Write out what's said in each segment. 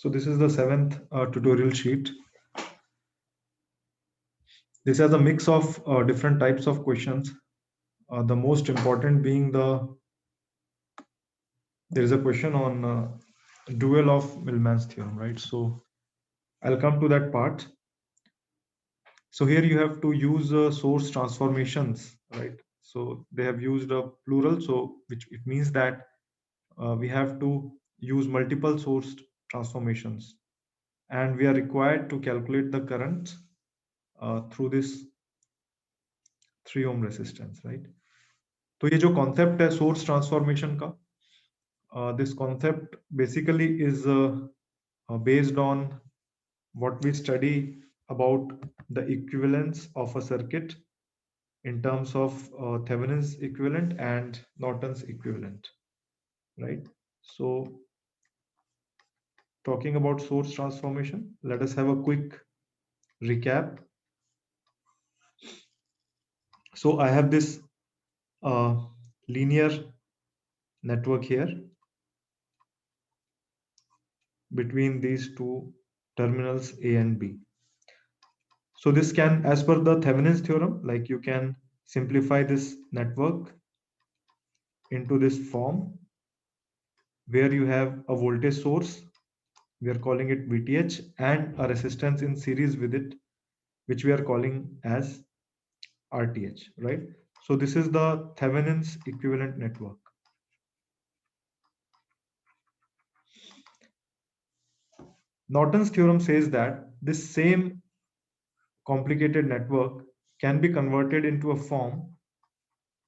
So this is the seventh tutorial sheet. This has a mix of different types of questions. The most important being there is a question on dual of Millman's theorem, right? So I'll come to that part. So here you have to use source transformations, right? So they have used a plural, so which it means that we have to use multiple source transformations, and we are required to calculate the current through this 3 ohm resistance, right? तो ये जो concept है source transformation का, this concept basically is based on what we study about the equivalence of a circuit in terms of Thevenin's equivalent and Norton's equivalent, right? So talking about source transformation, let us have a quick recap. So I have this linear network here between these two terminals A and B. So this can, as per the Thevenin's theorem, like you can simplify this network into this form where you have a voltage source, we are calling it VTH, and a resistance in series with it, which we are calling as RTH, right? So this is the Thevenin's equivalent network. Norton's theorem says that this same complicated network can be converted into a form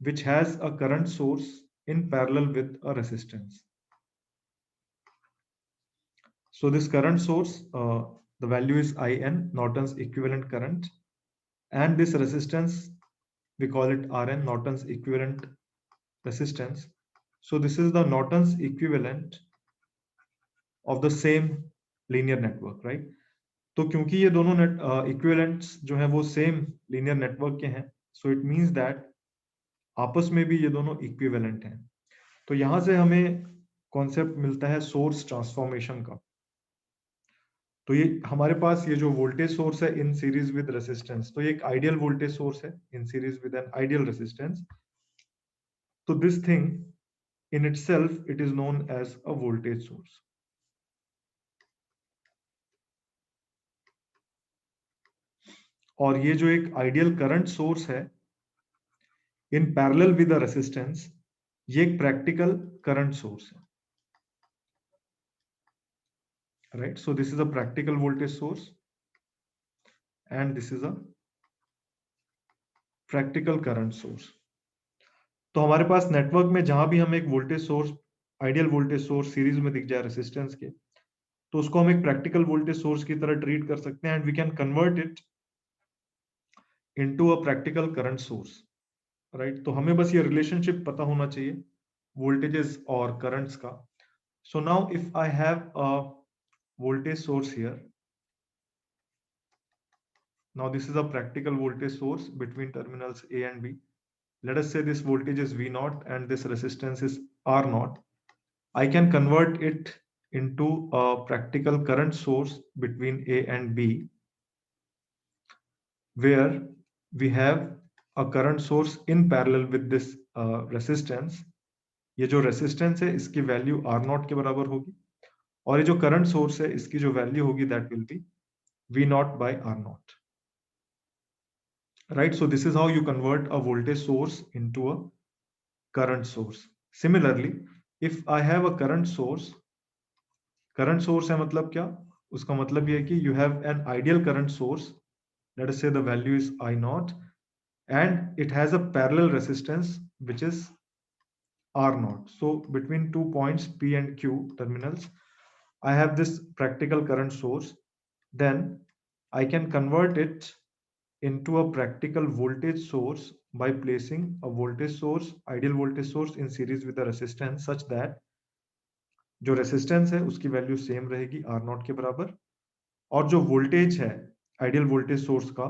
which has a current source in parallel with a resistance. So this current source, the value is IN, Norton's equivalent current, and this resistance, we call it RN, Norton's equivalent resistance. So this is the Norton's equivalent of the same linear network, right? तो क्योंकि ये दोनों equivalents जो है वो same linear network के हैं, so it means that आपस में भी ये दोनों equivalent हैं. तो यहाँ से हमें concept मिलता है source transformation का. तो ये हमारे पास ये जो वोल्टेज सोर्स है इन सीरीज विद रेसिस्टेंस, तो ये एक आइडियल वोल्टेज सोर्स है in series with an ideal resistance. तो this thing in itself it is known as a voltage source. और ये जो एक आइडियल करंट सोर्स है in parallel with a resistance, ये एक प्रैक्टिकल करंट सोर्स है, right? So this is a practical voltage source and this is a practical current source. तो हमारे पास नेटवर्क में जहां भी हम एक voltage source, ideal voltage source series में दिख जाए रेसिस्टेंस के, तो उसको हम एक प्रैक्टिकल वोल्टेज सोर्स की तरह ट्रीट कर सकते हैं, and we can convert it into a practical current source, right? तो हमें बस ये रिलेशनशिप पता होना चाहिए वोल्टेजेस और करंट्स का. So now if I have a voltage source here, now this is a practical voltage source between terminals A and B. Let us say this voltage is V naught and this resistance is R naught. I can convert it into a practical current source between A and B, where we have a current source in parallel with this resistance. ये जो resistance है इसकी value R naught के बराबर होगी, और ये जो current source है इसकी जो value होगी that will be V naught by R naught, right? So this is how you convert a voltage source into a current source. Similarly, if I have a current source है मतलब क्या? उसका मतलब ये है कि you have an ideal current source, let us say the value is I naught, and it has a parallel resistance which is R naught. So between 2 points P and Q terminals, I have this practical current source. Then I can convert it into a practical voltage source by placing a voltage source, ideal voltage source, in series with a resistance such that जो resistance है उसकी value same रहेगी R naught के बराबर, और जो voltage है ideal voltage source का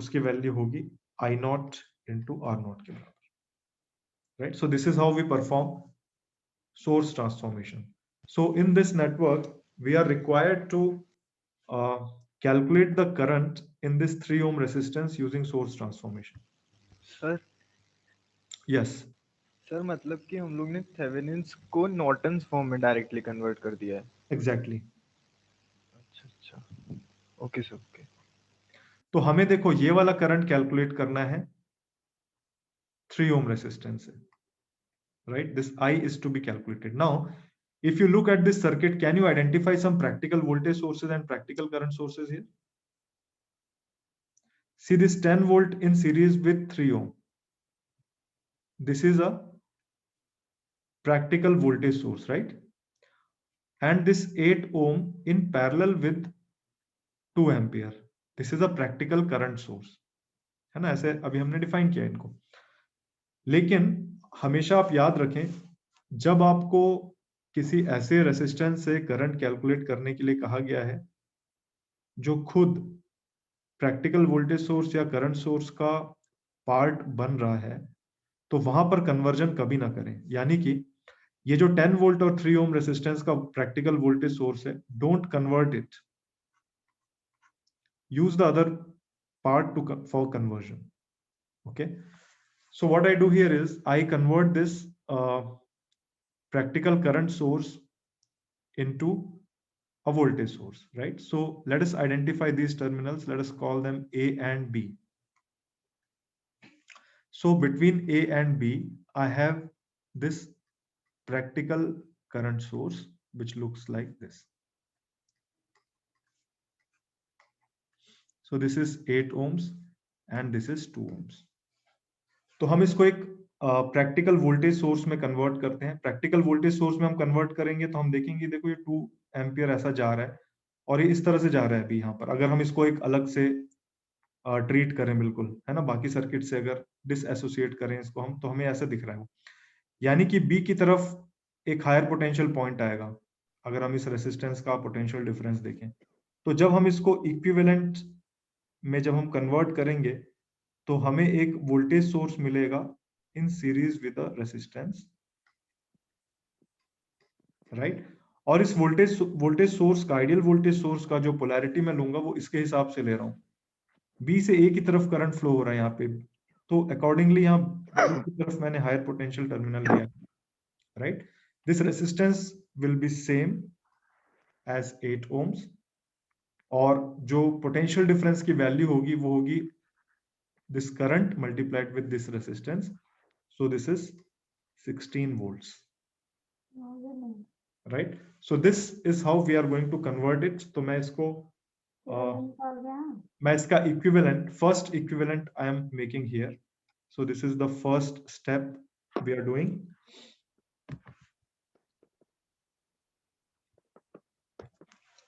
उसकी वैल्यू होगी I naught into R naught के बराबर, right? So this is how we perform source transformation. So in this network we are required to calculate the current in this 3 ohm resistance using source transformation. Sir Yes, sir मतलब कि हम लोग ने Thevenin's को Norton's form में directly convert कर दिया है। exactly. अच्छा अच्छा, ओके सर, ओके। तो हमें देखो ये वाला करंट कैलकुलेट करना है 3 ohm resistance से, right? This I is to be calculated. Now, if you look at this circuit, can you identify some practical voltage sources and practical current sources here? See this 10 volt in series with 3 ohm. This is a practical voltage source, right? And this 8 ohm in parallel with 2 ampere. This is a practical current source. है ना, ऐसे अभी हमने define किया इनको। लेकिन हमेशा आप याद रखें, जब आपको किसी ऐसे रेसिस्टेंस से करंट कैलकुलेट करने के लिए कहा गया है जो खुद प्रैक्टिकल वोल्टेज सोर्स या करंट सोर्स का पार्ट बन रहा है, तो वहां पर कन्वर्जन कभी ना करें। यानी कि ये जो 10 वोल्ट और 3 ओम रेसिस्टेंस का प्रैक्टिकल वोल्टेज सोर्स है, don't convert it, use the other part for conversion. Okay, so what I do here is I convert this practical current source into a voltage source, right? So let us identify these terminals. Let us call them A and B. So between A and B, I have this practical current source which looks like this. So this is 8 ohms and this is 2 ohms. तो हम इसको एक practical voltage source में convert करते हैं। Practical voltage source में हम convert करेंगे तो हम देखेंगे, देखो ये 2 एम्पियर ऐसा जा रहा है और ये इस तरह से जा रहा है अभी यहाँ पर। अगर हम इसको एक अलग से ट्रीट करें, बिल्कुल है ना, बाकी सर्किट से अगर डिसएसोसिएट करें इसको हम, तो हमें ऐसा दिख रहा है वो। यानी कि बी की तरफ एक हायर पोटेंशियल पॉइंट आएगा अगर हम इस रेसिस्टेंस का पोटेंशियल डिफरेंस देखें। तो जब हम इसको इक्विवेलेंट में जब हम कन्वर्ट करेंगे तो हमें एक वोल्टेज सोर्स मिलेगा इन series with a resistance, right? और इस वोल्टेज सोर्स का, आइडियल वोल्टेज सोर्स का जो पोलैरिटी मैं लूंगा वो इसके हिसाब से ले रहा हूं। बी से ए की तरफ करंट फ्लो हो रहा है यहाँ पे, तो अकॉर्डिंगली यहाँ बी की तरफ मैंने हायर पोटेंशियल टर्मिनल लिया, right? This resistance will be same as 8 ohms और जो पोटेंशियल डिफरेंस की वैल्यू होगी वो होगी this current multiplied with this resistance. So this is 16 volts, right? So this is how we are going to convert it. तो मैं इसको मैं इसका equivalent, first equivalent I am making here. So this is the first step we are doing.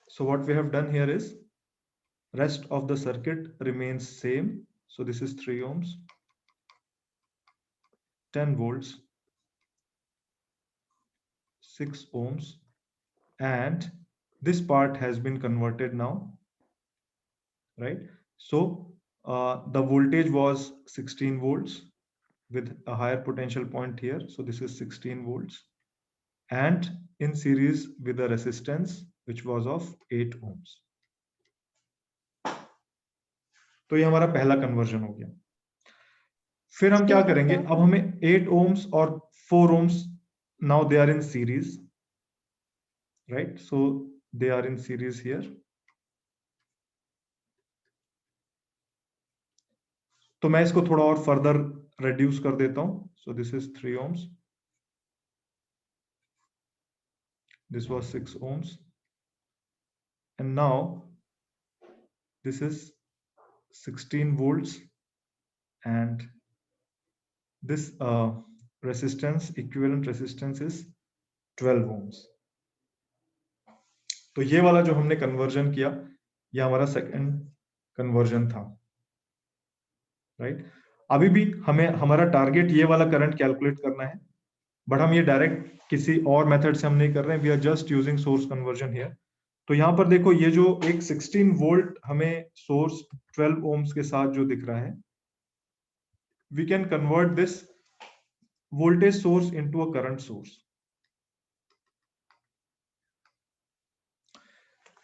So what we have done here is rest of the circuit remains same. So this is 3 ohms, 10 volts, 6 ohms, and this part has been converted now, right? So the voltage was 16 volts with a higher potential point here. So this is 16 volts and in series with a resistance which was of 8 ohms. तो ये हमारा पहला conversion हो गया। फिर हम क्या करेंगे, अब हमें 8 ohms और 4 ohms, now they are in series, right? So they are in series here. तो मैं इसको थोड़ा और फर्दर रिड्यूस कर देता हूं। So this is 3 ohms, this was 6 ohms, and now this is 16 volts and this resistance, equivalent resistance is 12 ohms. तो ये वाला जो हमने कन्वर्जन किया, ये हमारा सेकंड कन्वर्जन था, राइट? अभी भी हमें हमारा टारगेट ये वाला करंट कैलकुलेट करना है, बट हम ये डायरेक्ट किसी और मेथड से हम नहीं कर रहे हैं, we are just using source conversion here. तो यहाँ पर देखो, ये जो एक 16 वोल्ट हमें सोर्स 12 ओम्स के साथ जो दिख रहा है, we can convert this voltage source into a current source.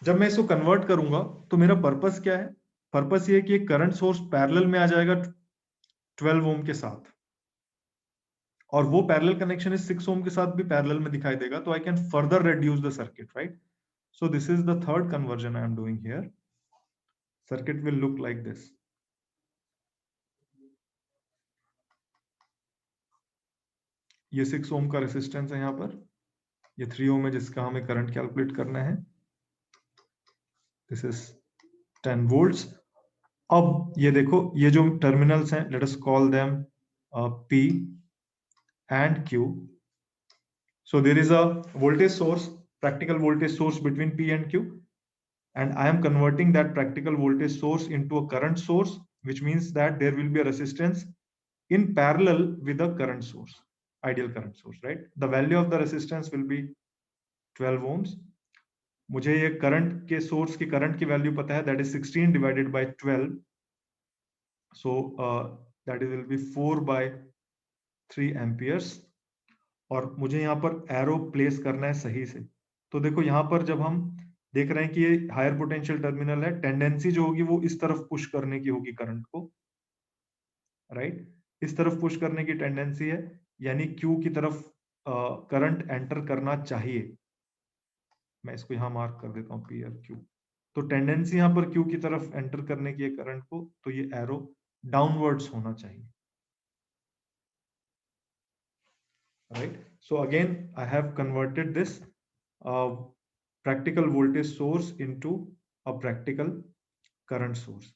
जब मैं इसको कन्वर्ट करूंगा तो मेरा पर्पस क्या है? पर्पस ये है कि करंट सोर्स पैरेलल में आ जाएगा 12 ओम के साथ, और वो पैरेलल कनेक्शन इस 6 ओम के साथ भी पैरेलल में दिखाई देगा, तो I can further reduce the circuit, right? So this is the third conversion I am doing here. Circuit will look like this. ये 6 ओम का रेसिस्टेंस है यहाँ पर, ये 3 ओम है जिसका हमें करंट कैलकुलेट करना है. This is 10 volts. अब ये देखो, ये जो टर्मिनल्स हैं, let us call them P and Q. So there is a voltage source, practical voltage source between P and Q, and I am converting that practical voltage source into a current source, which means that there will be a resistance in parallel with the current source, ideal current source, right? The value of the resistance will be 12 ohms. मुझे ये current के source की current की value पता है, that is 16 divided by 12. So that will be 4 by 3 amperes. और मुझे यहाँ पर एरो प्लेस करना है सही से. तो देखो यहाँ पर जब हम देख रहे हैं कि ये हायर पोटेंशियल टर्मिनल है, टेंडेंसी जो होगी वो इस तरफ पुश करने की होगी करंट को, राइट? इस तरफ पुश करने की टेंडेंसी है, यानी क्यू की तरफ करंट एंटर करना चाहिए. मैं इसको यहाँ मार्क कर देता हूँ पी आर क्यू. तो टेंडेंसी यहाँ पर क्यू की तरफ एंटर करने की है करंट को, तो ये एरो डाउनवर्ड्स होना चाहिए, right? So again I have converted this practical voltage source into a practical current source.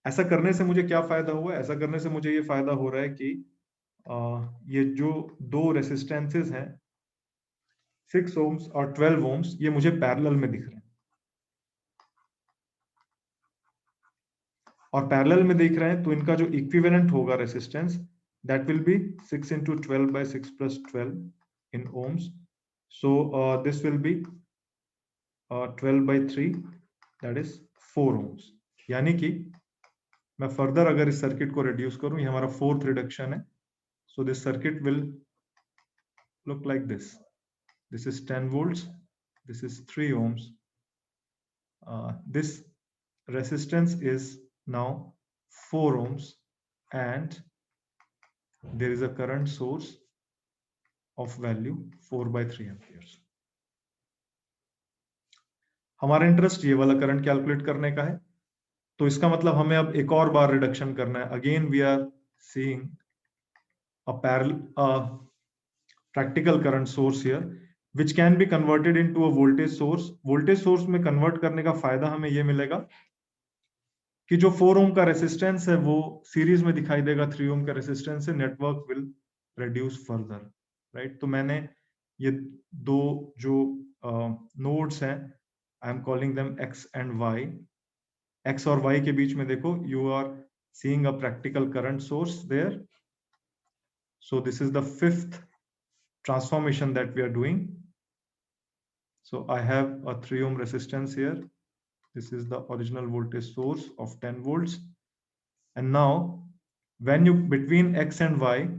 ऐसा करने से मुझे क्या फायदा हुआ? ऐसा करने से मुझे ये फायदा हो रहा है कि ये जो दो रेसिस्टेंसेस हैं 6 ohms और 12 ohms, ये मुझे पैरेलल में दिख रहे हैं, और पैरेलल में दिख रहे हैं तो इनका जो इक्विवेलेंट होगा resistance, that will be 6 into 12 by 6 plus 12 in ohms. So this will be 12 by 3, that is 4 ohms. यानी कि मैं फर्दर अगर इस सर्किट को रिड्यूस करूं, ये हमारा फोर्थ रिडक्शन है. So this circuit will look like this. This is 10 volts, this is 3 ohms. This resistance is now 4 ohms, and there is a current source of value 4 by 3 amperes. हमारा interest ये वाला current calculate करने का है, तो इसका मतलब हमें अब एक और बार रिडक्शन करना है. Again we are seeing a parallel practical current source here which can be converted into a voltage source. voltage source में कन्वर्ट करने का फायदा हमें ये मिलेगा कि जो 4 ओम का रेसिस्टेंस है वो सीरीज में दिखाई देगा 3 ओम का रेसिस्टेंस से. Network will reduce further, right? तो मैंने ये दो जो नोड्स हैं, I am calling them x and y. x और y के बीच में देखो, you are seeing a practical current source there. So this is the fifth transformation that we are doing. So I have a 3 ohm resistance here. This is the original voltage source of 10 volts. And now when you between x and y,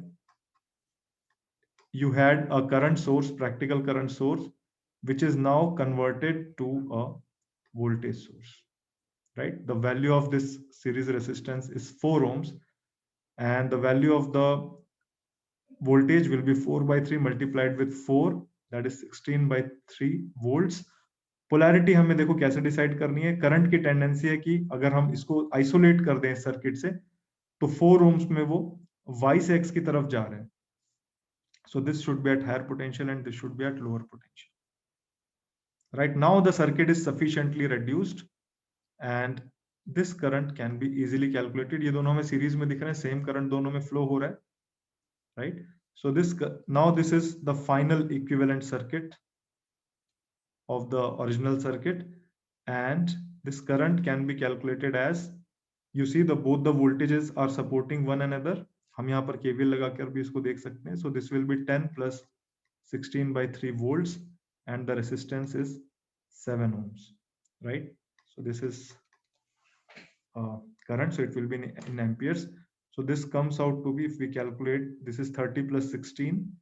you had a current source, practical current source, which is now converted to a voltage source, right? The value of this series resistance is 4 ohms, and the value of the voltage will be 4 by 3 multiplied with 4, that is 16 by 3 volts. Polarity हमें देखो कैसे decide करनी है. Current की tendency है कि अगर हम इसको आइसोलेट कर दें सर्किट से, तो 4 ohms में वो y से x की तरफ जा रहे हैं. So this should be at higher potential and this should be at lower potential. Right now the circuit is sufficiently reduced and this current can be easily calculated. ये दोनों हमें सीरीज में दिख रहे हैं, सेम करंट दोनों में flow हो रहा है, right? So this is the final equivalent circuit of the original circuit, and this current can be calculated as, you see the both the voltages are supporting one another. हम यहाँ पर KVL लगाकर भी इसको देख सकते हैं. So this will be 10 plus 16 by 3 volts and the resistance is 7 ohms, right? So this is current, so it will be in amperes. So this comes out to be, if we calculate, this is 30 plus 16,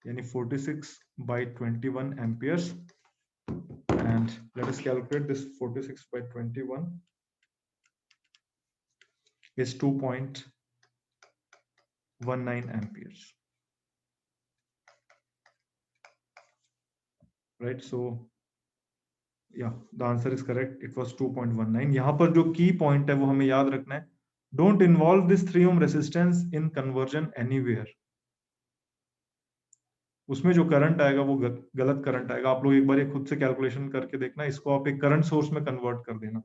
yani 46 by 21 amperes. and let us calculate this 46 by 21 is 2.19 amperes, right? So yeah, the answer is correct, it was 2.19. यहाँ पर जो की point है वो हमें याद रखना है, don't involve this 3 ohm resistance in conversion anywhere. उसमें जो करंट आएगा वो गलत करंट आएगा। आप लोग एक बार ये खुद से कैलकुलेशन करके देखना, इसको आप एक करंट सोर्स में कन्वर्ट कर देना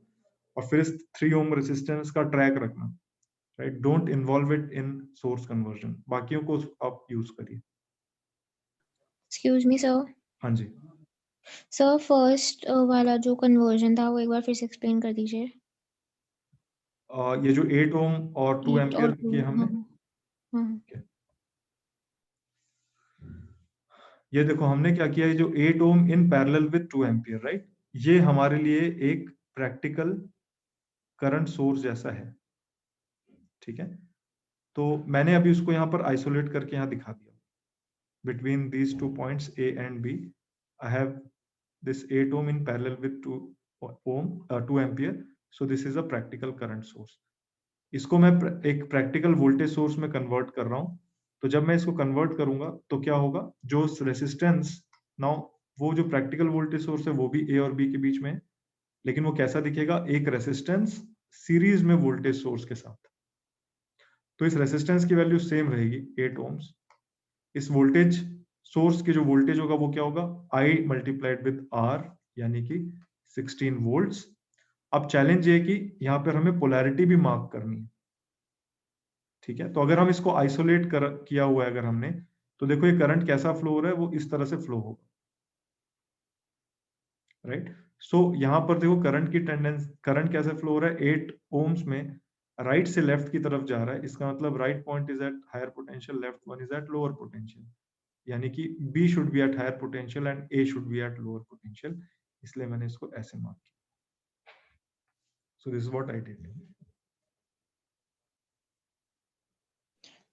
और फिर इस 3 ओम रेजिस्टेंस का ट्रैक रखना, right? Don't involve it in source conversion, बाकियों को आप यूज करिए। Excuse me sir. हाँ जी सर, फर्स्ट वाला जो कन्वर्जन था वो एक बार फिर से एक्सप्लेन कर दीजिए। ये जो 8 ओम और 2 8 एम्पियर और 2, किए हमने, हाँ। ये देखो हमने क्या किया है, जो 8 ohm in parallel with 2 ampere, right? ये हमारे लिए एक प्रैक्टिकल करंट सोर्स जैसा है, ठीक है? तो मैंने अभी उसको यहाँ पर आइसोलेट करके यहाँ दिखा दिया। Between these 2 points A and B, I have this 8 ohm in parallel with 2 ampere. So this is a practical current source. इसको मैं एक प्रैक्टिकल वोल्टेज सोर्स में कन्वर्ट कर रहा हूं। तो जब मैं इसको कन्वर्ट करूंगा तो क्या होगा, जो रेसिस्टेंस नाउ, वो जो प्रैक्टिकल वोल्टेज सोर्स है वो भी A और B के बीच में है, लेकिन वो कैसा दिखेगा, एक रेसिस्टेंस सीरीज में वोल्टेज सोर्स के साथ। तो इस रेसिस्टेंस की वैल्यू सेम रहेगी 8 ohms। इस वोल्टेज सोर्स के जो वोल्टेज होगा वो क्या होगा, I मल्टीप्लाइड विद R, यानी कि 16 वोल्ट्स। अब चैलेंज ये है कि यहाँ पर हमें पोलैरिटी भी मार्क करनी है, ठीक है? तो अगर हम इसको आइसोलेट किया हुआ है अगर हमने, तो देखो ये करंट कैसा फ्लो हो रहा है, वो इस तरह से फ्लो होगा, राइट? सो यहाँ पर देखो करंट की टेंडेंस, करंट कैसे फ्लो हो रहा है, 8 ओम्स में राइट से लेफ्ट की तरफ जा रहा है। इसका मतलब right point is at higher potential, left one is at lower potential, यानी कि B should be at higher potential and A should be at lower potential, इसलिए मैंने इसको ऐसे मार्क किया। So this is what I did.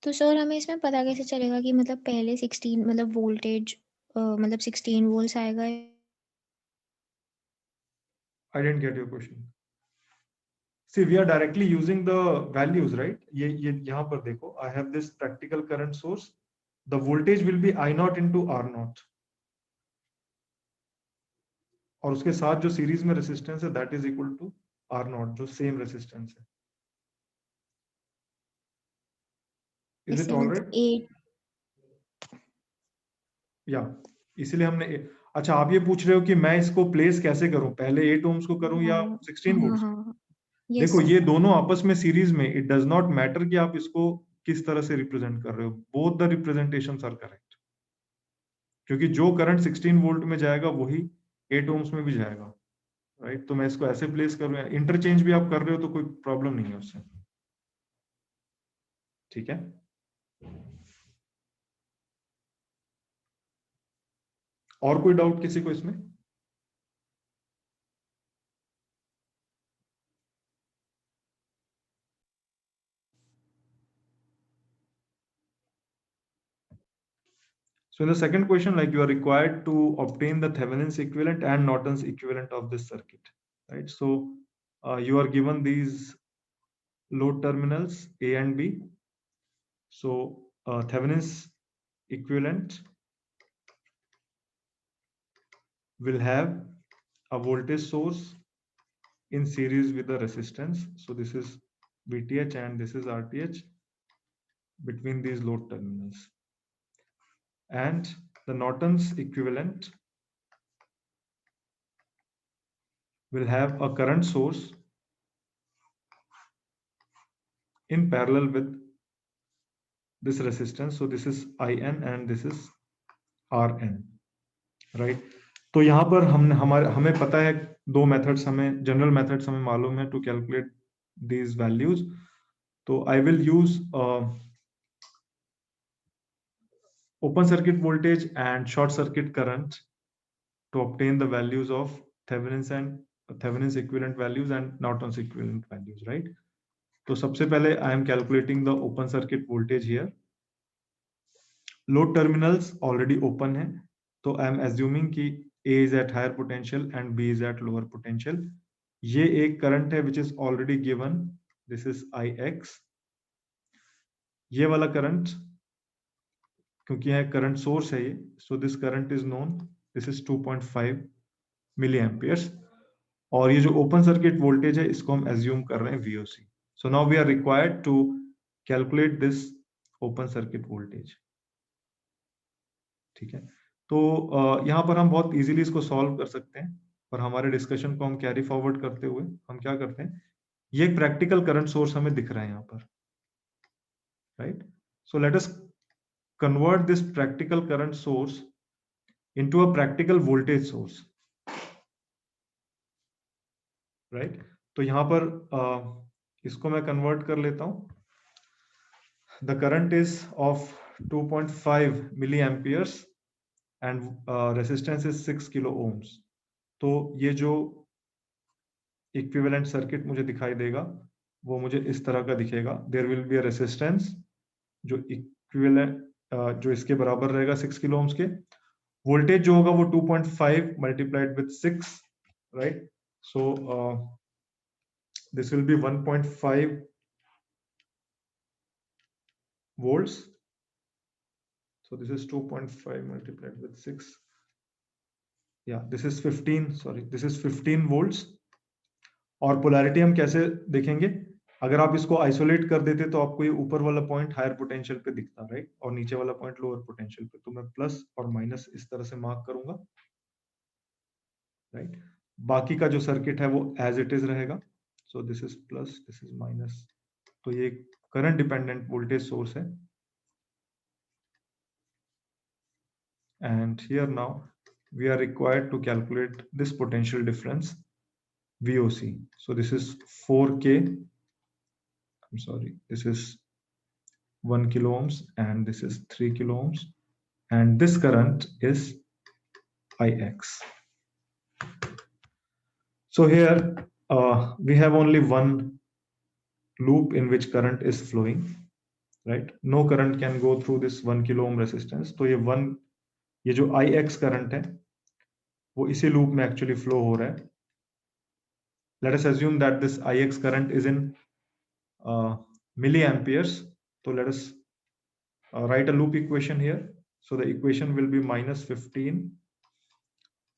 तो sir हमें इसमें पता कैसे चलेगा कि मतलब पहले 16 मतलब वोल्टेज मतलब 16 वोल्ट्स आएगा? I didn't get your question. See, we are directly using the values, right? ये यहाँ पर देखो, I have this practical current source. The voltage will be I naught into R naught. और उसके साथ जो सीरीज में रेसिस्टेंस है that is equal to R naught, जो सेम रेसिस्टेंस है। Is it all right? 8। या इसीलिए हमने अच्छा, आप ये पूछ रहे हो कि मैं इसको प्लेस कैसे करूं, पहले 8 ohms को करूं या 16 वोल्ट्स? देखो ये दोनों आपस में सीरीज में, इट डज नॉट मैटर कि आप इसको किस तरह से रिप्रेजेंट कर रहे हो, both the representations are correct, क्योंकि जो करंट 16 वोल्ट में जाएगा वही 8 ohms में भी जाएगा, राइट? तो मैं इसको ऐसे प्लेस करूं, इंटरचेंज भी आप कर रहे हो तो कोई प्रॉब्लम नहीं है उससे, ठीक है? और कोई डाउट किसी को इसमें? So in the second question, like you are required to obtain the Thevenin's equivalent and Norton's equivalent of this circuit, right? So you are given these load terminals A and B. So Thevenin's equivalent will have a voltage source in series with the resistance. So this is VTH and this is RTH between these load terminals. And the Norton's equivalent will have a current source in parallel with this resistance. So this is IN and this is RN, right? तो यहाँ पर हमें पता है दो methods, हमें general methods हमें मालूम है टू कैलकुलेट these values. तो I will use open circuit voltage and short circuit current to obtain the values of Thevenin's equivalent values and Norton's equivalent values, right? तो सबसे पहले I am calculating the open circuit voltage here. Load terminals already open है, तो I am assuming कि A is at higher potential and B is at lower potential. ये एक current है which is already given. This is Ix. ये वाला current क्योंकि यह current source है ये, so this current is known. This is 2.5 milliamperes. और ये जो open circuit voltage है इसको हम assume कर रहे हैं VOC. So now we are required to calculate this open circuit voltage. ठीक है, तो यहाँ पर हम बहुत इजीली इसको सॉल्व कर सकते हैं, और हमारे डिस्कशन को हम कैरी फॉरवर्ड करते हुए हम क्या करते हैं, ये एक प्रैक्टिकल करंट सोर्स हमें दिख रहा है यहाँ पर, right. So let us convert this practical current source into a practical voltage source, right. तो यहाँ पर इसको मैं कन्वर्ट कर लेता हूँ. The current is of 2.5 milliamperes and resistance is 6 kilo ohms. तो ये जो इक्विवेलेंट सर्किट मुझे दिखाई देगा वो मुझे इस तरह का दिखेगा. There will be a resistance जो इक्विवेलेंट जो इसके बराबर रहेगा 6 किलो ohms के. वोल्टेज जो होगा वो 2.5 multiplied with 6, right. So this will be 1.5 volts. So this is 2.5 multiplied with 6. Yeah, this is 15. Sorry, this is 15 volts. और पोलैरिटी हम कैसे देखेंगे, अगर आप इसको आइसोलेट कर देते तो आपको ये ऊपर वाला पॉइंट हायर पोटेंशियल पे दिखता, राइट, और नीचे वाला पॉइंट लोअर पोटेंशियल पे. तो मैं प्लस और माइनस इस तरह से मार्क करूंगा, राइट. बाकी का जो सर्किट है वो एज इट इज रहेगा. सो this is plus, this is minus. तो ये करंट डिपेंडेंट वोल्टेज सोर्स है. And here now we are required to calculate this potential difference VOC. So this is 4K. I'm sorry, this is 1 kilo ohms and this is 3 kilo ohms, and this current is Ix. So here we have only one loop in which current is flowing, right? No current can go through this 1 kilo ohm resistance. तो ये जो Ix current है वो इसी loop में actually flow हो रहा है. Let us assume that this Ix current is in milli amperes. तो let us write a loop equation here. So the equation will be -15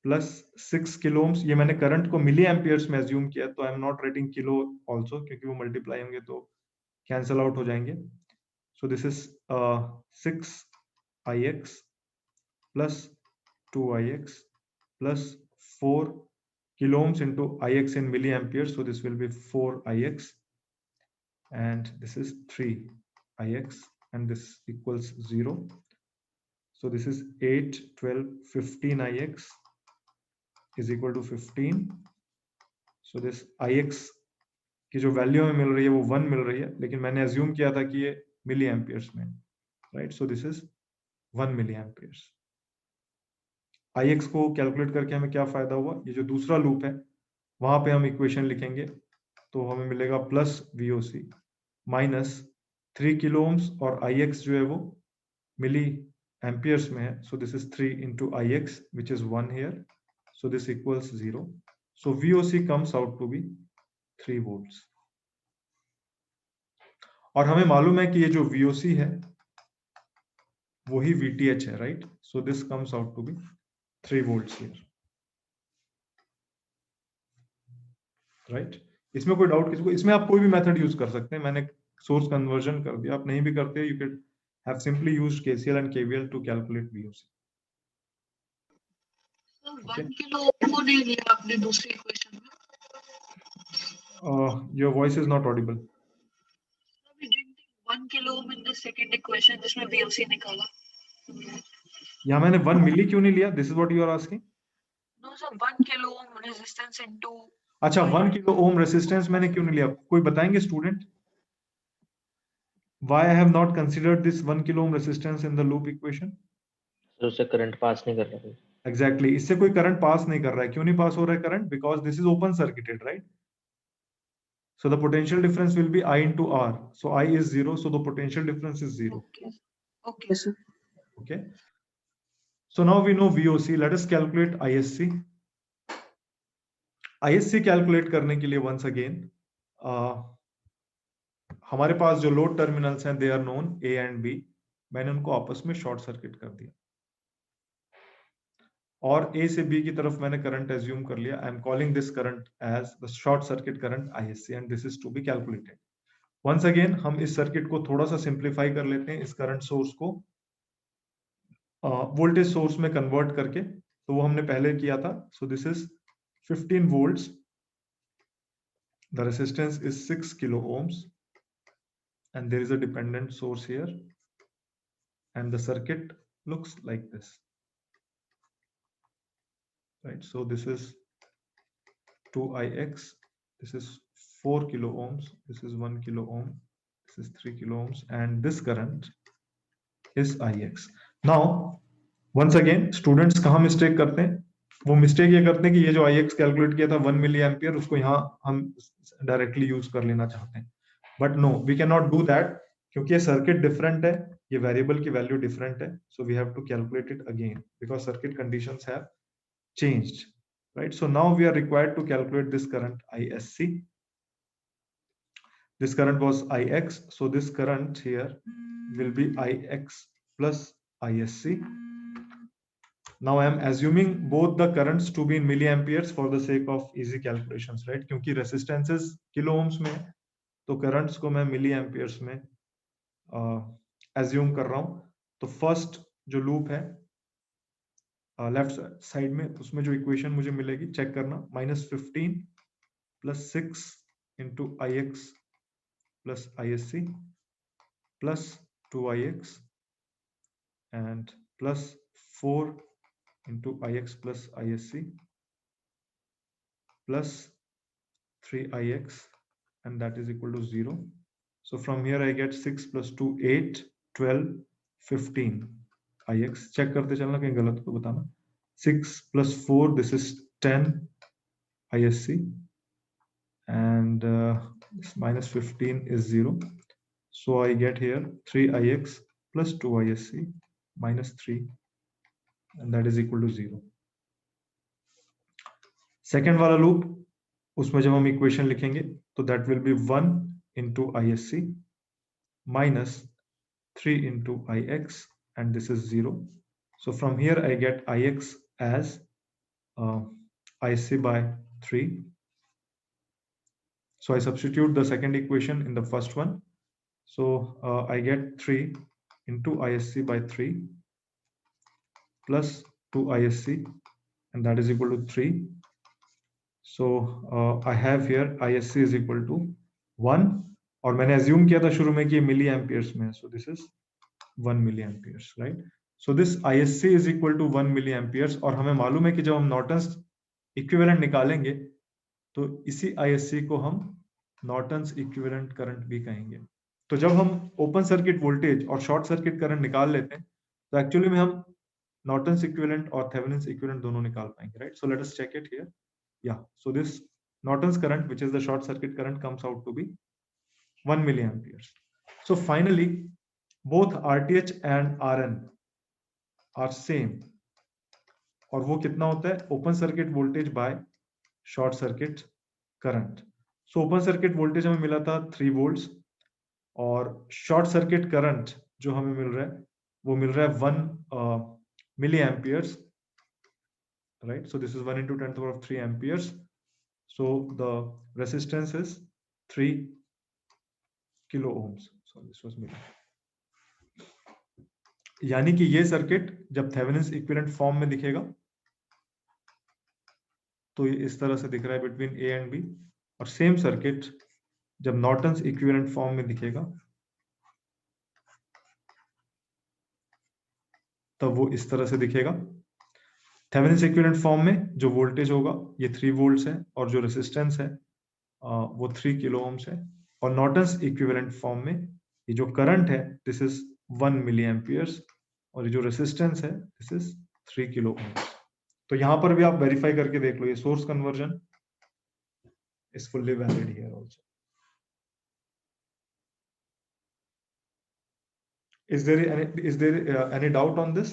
plus 6 kilo ohms. ये मैंने करंट को मिली एम्पियर्स में assume किया, तो I am not writing kilo also क्योंकि वो multiply होंगे तो कैंसिल आउट हो जाएंगे. सो this is 6 Ix plus 2Ix plus 4 kilo ohms into Ix in milliamperes. So this will be 4Ix, and this is 3Ix, and this equals 0. So this is 8, 12, 15 Ix is equal to 15. So this Ix की जो value हमें मिल रही है वो 1 मिल रही है, लेकिन मैंने अज्यूम किया था कि ये मिली एम्पियर्स में, right. So this is 1 milli amperes. Ix को कैलकुलेट करके हमें क्या फायदा हुआ, ये जो दूसरा लूप है वहां पे हम इक्वेशन लिखेंगे तो हमें मिलेगा plus VOC minus 3 kilo ohms, और Ix जो है वो मिली एम्पियर्स में है. सो this is 3 into Ix which is 1 here. So this equals 0. So VOC comes out to be 3 volts. और हमें मालूम है कि ये जो VOC है वही VTH है, right. So this comes out to be 3 volts here, right? इसमें कोई डाउट किसी को? इसमें आप कोई भी मेथड यूज कर सकते हैं. मैंने सोर्स कन्वर्जन कर दिया, आप नहीं भी करते, you can have simply used KCL and KVL to calculate VOC. Sir 1 kilo ohm को नहीं लिया आपने दूसरी इक्वेशन में. Your voice is not audible. We didn't take 1 kilo ohm in the second equation जिसमें VOC निकाला. यहाँ मैंने 1 मिली क्यों नहीं लिया? This is what you are asking. No sir, 1 kilo ohm resistance into. अच्छा, 1 किलो ओम रेजिस्टेंस मैंने क्यों नहीं लिया? कोई बताएंगे student? Why I have not considered this 1 kilo ohm resistance in the loop equation? तो उससे करंट पास नहीं कर रहा है. Exactly, इससे कोई करंट पास नहीं कर रहा है. क्यों नहीं पास हो रहा है current? Because this is open circuited, right? So the potential difference will be I into R. So I is 0, so the potential difference is 0. Okay sir. Okay. So now we know VOC. Let us calculate ISC. ISC calculate करने के लिए once again हमारे पास जो load terminals हैं, they are known A and B. मैंने उनको आपस में शॉर्ट सर्किट कर दिया और A से B की तरफ मैंने करंट एज्यूम कर लिया. I am calling this current as the short circuit current ISC and this is to be calculated. Once again हम इस सर्किट को थोड़ा सा सिंप्लीफाई कर लेते हैं, इस करंट सोर्स को वोल्टेज सोर्स में कन्वर्ट करके. तो वो हमने पहले किया था. सो this is 15 volts. The resistance is 6 kilo ohms and there is a dependent source here and the circuit looks like this, right? So this is 2ix, this is 4 kilo ohms, this is 1 kilo ohm, this is 3 kilo ohms and this current is ix. Now once again students कहाँ mistake करते हैं? वो mistake ये करते हैं कि ये जो ix कैलकुलेट किया था 1 मिली एम्पियर, उसको यहाँ हम डायरेक्टली यूज कर लेना चाहते हैं. But no, we can not do that क्योंकि ये सर्किट डिफरेंट है, ये वेरिएबल की वैल्यू डिफरेंट है. So we have to calculate it again because circuit conditions have changed, right? So now we are required to calculate this current ISC. This current was Ix, so this current here will be Ix plus ISC. Now I am assuming both the currents to be in milliamperes for the sake of easy calculations, right? क्योंकि resistances kilo ohms में है, तो currents को मैं मिली amperes में assume कर रहा हूं. तो फर्स्ट जो लूप है लेफ्ट साइड में, उसमें जो इक्वेशन मुझे मिलेगी चेक करना, -15 + 6 × Ix + ISC + 2Ix and +4 × Ix + ISC plus 3Ix and that is equal to 0. So from here I get 6 + 2 8 12 15 Ix. Check करते चलना, कहीं गलत तो बताना. 6 + 4 this is 10 ISC and -15 is 0. So I get here 3Ix plus 2ISC minus 3 and that is equal to 0. Second वाला loop, उसमें जब हम इक्वेशन लिखेंगे तो that will B 1 into ISC minus 3 into Ix and this is 0. So from here I get Ix as IC by 3. So I substitute the second equation in the first one. So I get 3 into ISC by 3 plus 2 ISC and that is equal to 3. So I have here ISC is equal to 1 और मैंने assume किया था शुरू में कि ये milliamperes में है. So this is 1 milli amperes, right? So this ISC is equal to 1 milli amperes और हमें मालूम है कि जब हम नॉर्टन्स इक्विवेलेंट निकालेंगे तो इसी ISC को हम नॉर्टन्स इक्विवेलेंट करंट भी कहेंगे. तो जब हम ओपन सर्किट वोल्टेज और शॉर्ट सर्किट करंट निकाल लेते हैं तो एक्चुअली में हम नॉर्टन्स इक्विवेलेंट और थेवेनिन्स इक्विवेलेंट दोनों निकाल पाएंगे, right? So let us check it here. Yeah, so this Norton's current, which is the short circuit current, comes out to be 1 milliamperes. So finally, both RTH and RN are same. और वो कितना होता है? Open circuit voltage bye short circuit current. So open circuit voltage हमें मिला था 3 volts और short circuit current जो हमें मिल रहा है वो मिल रहा है 1 milliamperes. Right, so this is 1 × 10⁻³ amperes. So the resistance is 3 kilo ohms. So this was milli. यानी कि ये सर्किट जब थेवेनिन्स इक्विवेलेंट फॉर्म में दिखेगा तो ये इस तरह से दिख रहा है बिटवीन A एंड B, और सेम सर्किट जब नॉर्टन्स इक्विवेलेंट फॉर्म में दिखेगा तब वो इस तरह से दिखेगा. थेवेनिन्स इक्विवेलेंट फॉर्म में जो वोल्टेज होगा ये 3 volts है और जो रेजिस्टेंस है वो 3 किलो ohms है, और नॉर्टन्स इक्विवेलेंट फॉर्म में ये जो करंट है दिस इज 1 मिली एम्पियर्स और ये जो रेजिस्टेंस है दिस इज 3 किलो ohms. तो यहां पर भी आप वेरीफाई करके देख लो, ये source conversion is fully valid here also. Is there any doubt on this?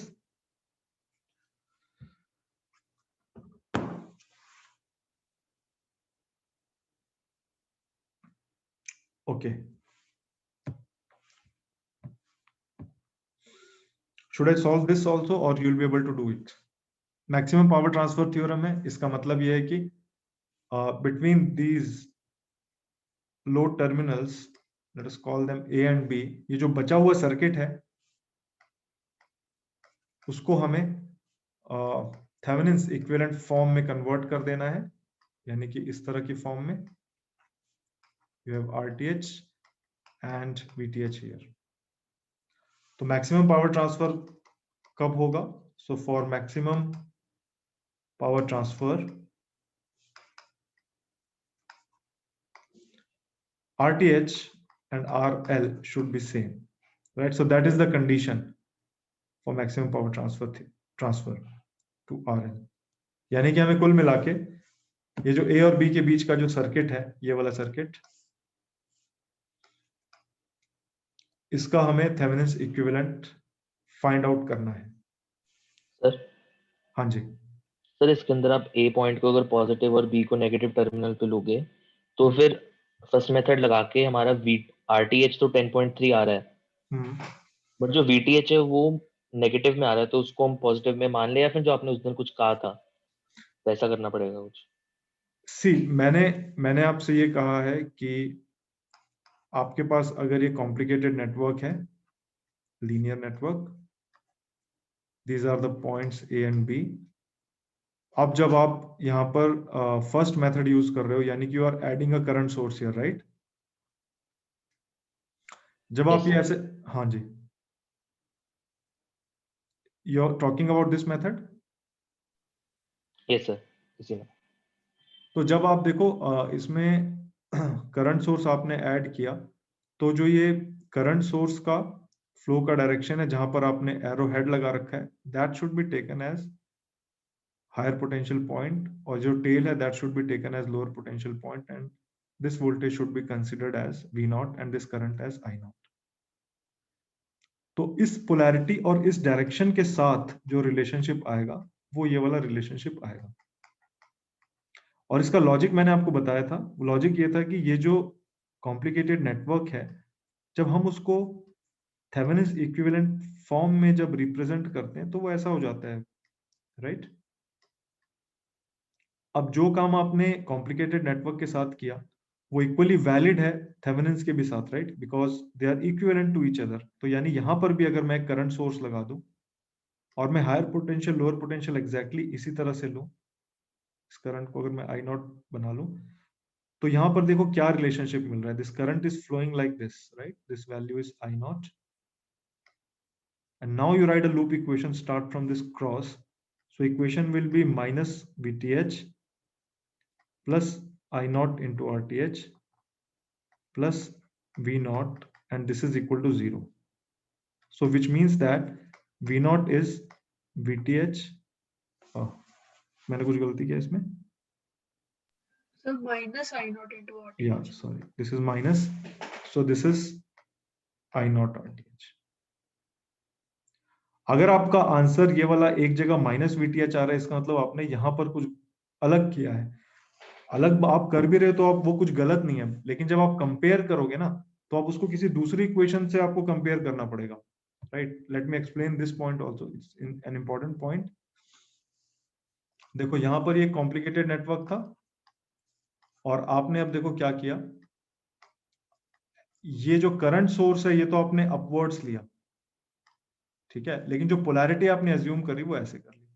Okay. Should I solve this also or you'll be able to do it? Maximum power transfer theorem है, इसका मतलब ये है कि between these load terminals, let us call them A and B, ये जो बचा हुआ सर्किट है उसको हमें थेवेनिन्स इक्विवेलेंट फॉर्म में कन्वर्ट कर देना है, यानी कि इस तरह की फॉर्म में you have RTH and VTH here. तो मैक्सिमम पावर ट्रांसफर कब होगा? So for maximum power transfer RTH and RL should be same, right? So that is the condition for maximum power transfer to RL. यानी कि हमें कुल मिला के ये जो A और B के बीच का जो सर्किट है, ये वाला सर्किट, इसका हमें थेवेनिन्स इक्विवेलेंट फाइंड आउट करना है। सर हाँ जी, सर इसके अंदर आप A पॉइंट को अगर पॉजिटिव और B को नेगेटिव टर्मिनल पे लोगे तो फिर फर्स्ट मेथड लगा के हमारा RTH तो 10.3 आ रहा है, बट जो VTH है वो नेगेटिव में आ रहा है, तो उसको हम पॉजिटिव में मान ले या फिर जो आपने उस दिन कुछ कहा था वैसा करना पड़ेगा कुछ? सी मैंने आपसे ये कहा है कि आपके पास अगर ये कॉम्प्लिकेटेड नेटवर्क है, linear network, these are the points A and B। अब जब आप यहाँ पर फर्स्ट मेथड यूज कर रहे हो, यानी कि you are adding a current source here, right? जब आप Yes, ये sir. ऐसे, हाँ जी, you are talking about this method. Yes sir, इसी में। तो जब आप देखो इसमें करंट सोर्स आपने ऐड किया, तो जो ये करंट सोर्स का फ्लो का डायरेक्शन है जहां पर आपने एरो हेड लगा रखा है, that should be taken as higher potential point, और जो टेल है that should be taken as lower potential point, and this voltage should be considered as V0 and this current as I0। तो इस polarity और इस direction के साथ जो रिलेशनशिप आएगा वो ये वाला रिलेशनशिप आएगा। और इसका लॉजिक मैंने आपको बताया था, लॉजिक ये था कि ये जो कॉम्प्लिकेटेड नेटवर्क है, जब हम उसको थेवेनिन्स इक्विवेलेंट फॉर्म में जब रिप्रेजेंट करते हैं तो वो ऐसा हो जाता है, राइट? अब जो काम आपने कॉम्प्लिकेटेड नेटवर्क के साथ किया वो इक्वली वैलिड है थेवेनिन्स के भी साथ, right? Because they are equivalent to each other. तो यानी यहां पर भी अगर मैं करंट सोर्स लगा दूं और मैं higher potential lower potential exactly इसी तरह से लूं, इस करंट को अगर मैं I0 बना लूं, तो यहां पर देखो क्या रिलेशनशिप मिल रहा है। This current is flowing like this, right? This value is I0, and now you write a loop equation start from this cross. So equation will be minus VTH plus I0 into RTH plus V0, and this is equal to 0. So which means that V0 is VTH, मैंने कुछ गलती किया इसमें? So minus I0 into RTH. Yeah, sorry, this is minus, so this is I0 RTH. अगर आपका answer ये वाला एक जगह माइनस VTH आ रहा है, इसका मतलब आपने यहां पर कुछ अलग किया है। अलग आप कर भी रहे हो तो आप वो कुछ गलत नहीं है, लेकिन जब आप कंपेयर करोगे ना तो आप उसको किसी दूसरी इक्वेशन से आपको कंपेयर करना पड़ेगा, right? Let me explain this point also, it's an important point. देखो यहां पर ये कॉम्प्लिकेटेड नेटवर्क था और आपने अब देखो क्या किया, ये जो करंट सोर्स है ये तो आपने अपवर्ड्स लिया, ठीक है, लेकिन जो पोलैरिटी आपने अज्यूम करी वो ऐसे कर ली,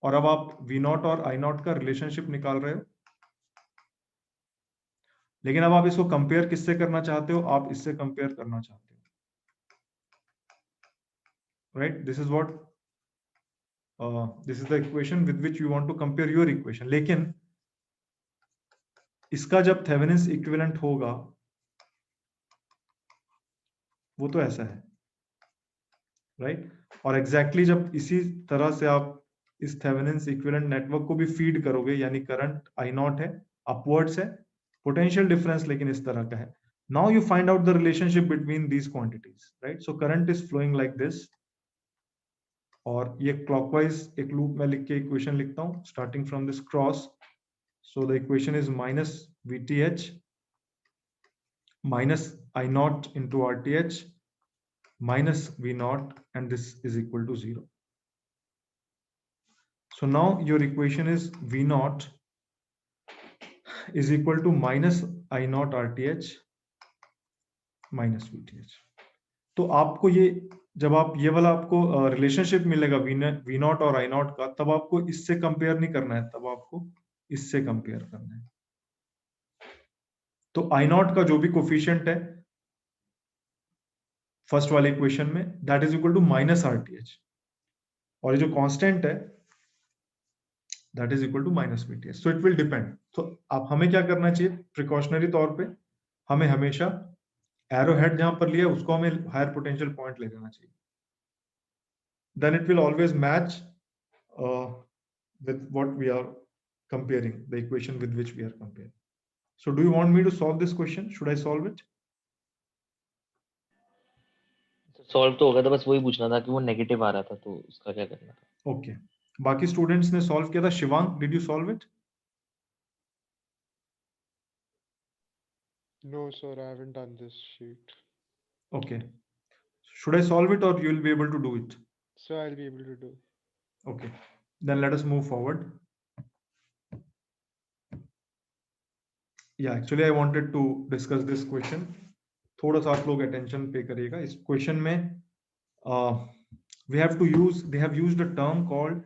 और अब आप V0 और I0 का रिलेशनशिप निकाल रहे हो। लेकिन अब आप इसको कंपेयर किससे करना चाहते हो? आप इससे कंपेयर करना चाहते हो, right? This is what, this is the equation with which you want to compare your equation. लेकिन इसका जब थेवेनिन्स इक्विवेलेंट होगा वो तो ऐसा है, राइट? और एग्जैक्टली जब इसी तरह से आप इस थेवेनिन्स इक्विवेलेंट नेटवर्क को भी फीड करोगे, यानी करंट I0 है, अपवर्ड्स है, पोटेंशियल डिफरेंस लेकिन इस तरह का है। Now you find out the relationship between these quantities, right? So current is flowing like this, और ये क्लॉकवाइज एक लूप में लिख के इक्वेशन लिखता हूं starting from this cross. So the equation is minus VTH minus I naught into RTH minus V naught, and this is equal to 0. So now your equation is V naught is equal to minus I naught RTH minus VTH. तो आपको ये जब आप ये वाला आपको relationship मिलेगा we not और आई नॉट का, तब आपको इससे कंपेयर नहीं करना है, तब आपको इससे कंपेयर करना है. तो आई नॉट का जो भी कोफिशिएंट है फर्स्ट वाले इक्वेशन में, that is equal to minus R T H, और ये जो कांस्टेंट है that is equal to minus V T H. So it will depend. तो आप हमें क्या करना चाहिए, प्रिकॉशनरी तौर पे हमें हमेशा एरो हेड जहां पर लिया उसको हमें हायर पोटेंशियल पॉइंट ले जाना चाहिए. Then it will always match with what we are comparing, the equation with which we are comparing. So do you want me to solve this question? Should I solve it? Solve तो हो गया था, बस वही पूछना था कि वो नेगेटिव आ रहा था तो उसका क्या करना था. ओके, बाकी स्टूडेंट्स ने सॉल्व किया था. Shivang, did you solve it? No, sir, I haven't done this sheet. Okay. Should I solve it or you will be able to do it? So I'll be able to do. Okay. Then let us move forward. Yeah, actually I wanted to discuss this question. थोड़ा सा आप लोग attention पे करिएगा. इस question में they have used a term called